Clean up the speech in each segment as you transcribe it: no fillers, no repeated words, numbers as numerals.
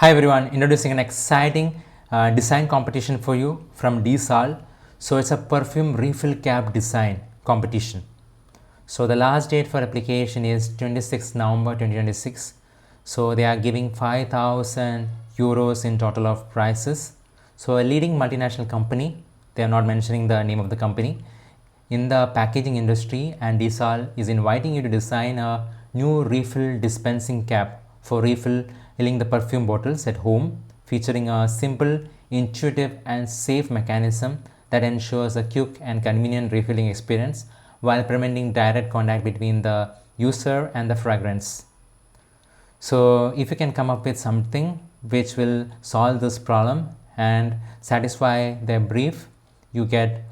Hi everyone, introducing an exciting design competition for you from Desall. So it's a perfume refill cap design competition. So the last date for application is 26 November 2026. So they are giving 5,000 euros in total of prizes. So a leading multinational company, they are not mentioning the name of the company, in the packaging industry, and Desall is inviting you to design a new refill dispensing cap for refilling the perfume bottles at home, featuring a simple, intuitive and safe mechanism that ensures a quick and convenient refilling experience while preventing direct contact between the user and the fragrance. So if you can come up with something which will solve this problem and satisfy their brief, you get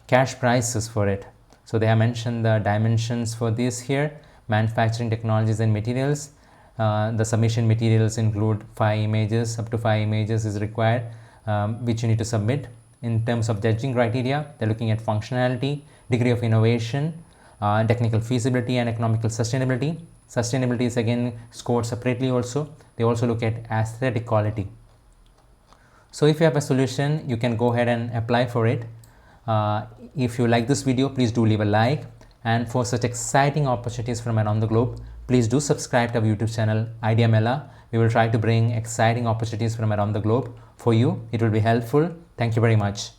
cash prizes for it. So they have mentioned the dimensions for this here: manufacturing technologies and materials. The submission materials include 5 images, up to 5 images is required, which you need to submit. In terms of judging criteria, they're looking at functionality, degree of innovation, technical feasibility and economical sustainability. Sustainability is again scored separately also. They also look at aesthetic quality. So if you have a solution, you can go ahead and apply for it. If you like this video, please do leave a like, and for such exciting opportunities from around the globe, please do subscribe to our YouTube channel Idea Mela. We will try to bring exciting opportunities from around the globe for you. It will be helpful. Thank you very much.